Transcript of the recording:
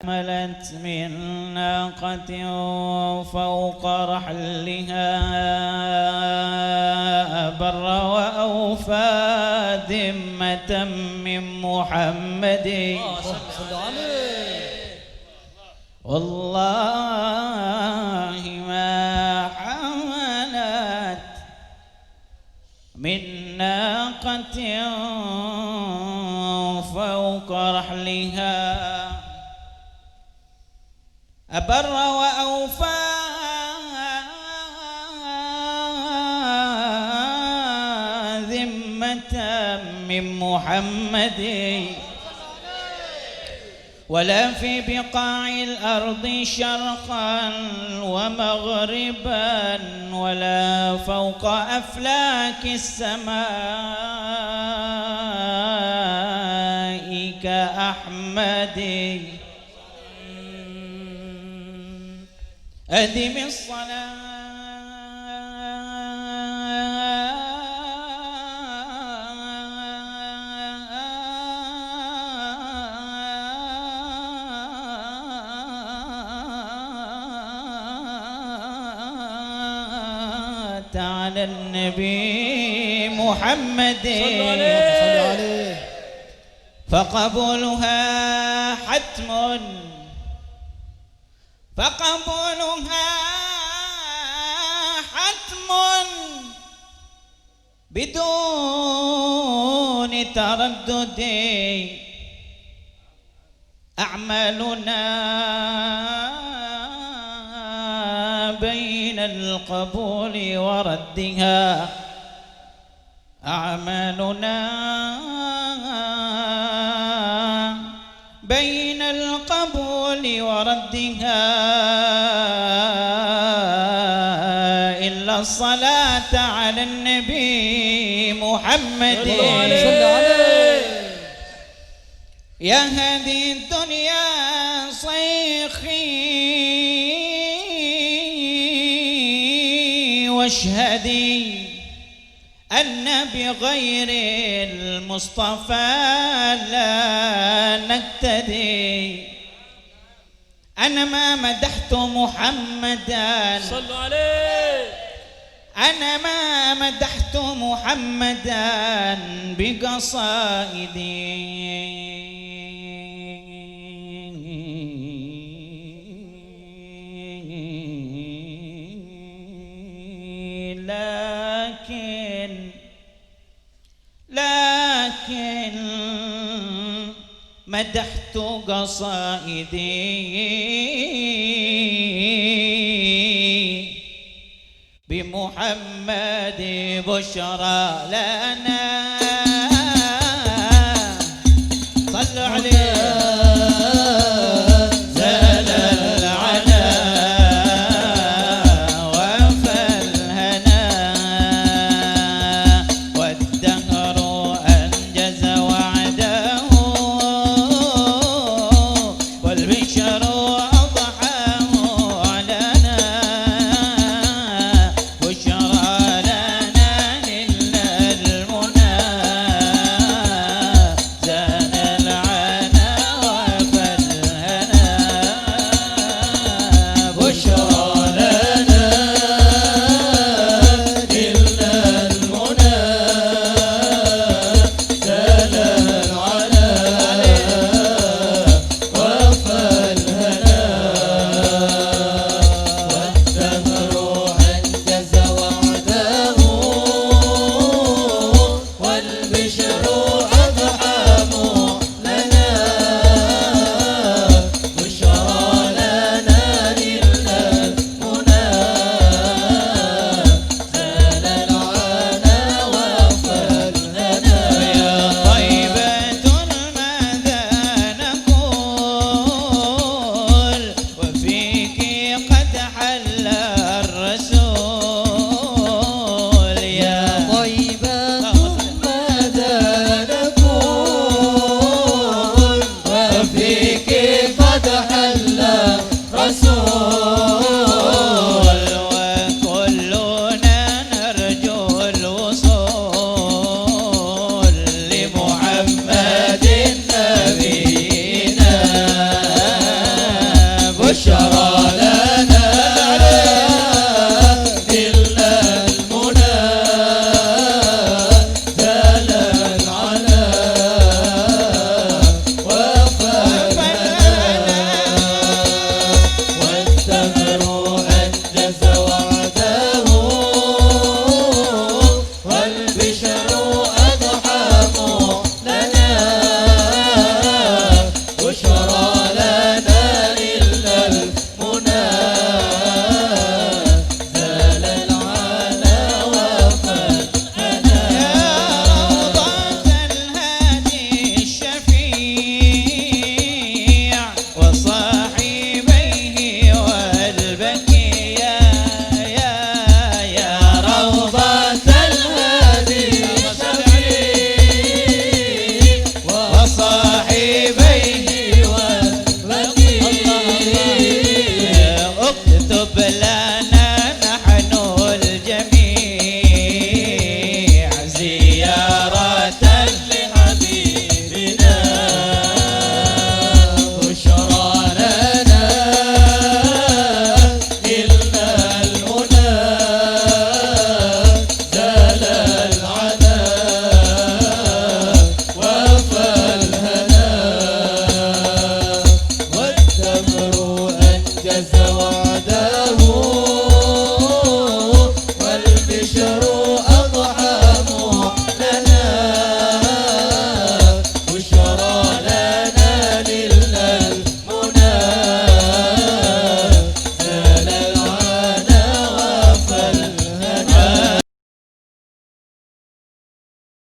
حملت من ناقة فوق رحلها بر وأوفى ذمة من محمد والله ما حملت من ناقة فوق رحلها أبر وأوفى ذمة من محمد ولا في بقاع الأرض شرقا ومغربا ولا فوق أفلاك السماء كأحمد أدم الصلاة على النبي محمد صلوا عليه فقبولها حتم بدون تردد أعمالنا بين القبول وردها أعمالنا بين القبول وردها إلا الصلاة على النبي محمد يا هذه الدنيا صيخي واشهدي أن بغير المصطفى لا نقتدي أنا ما مدحت محمدا صلوا عليه أنا ما مدحت محمدا بقصائدي لكن مدحت قصائدي بمحمد بشرى لنا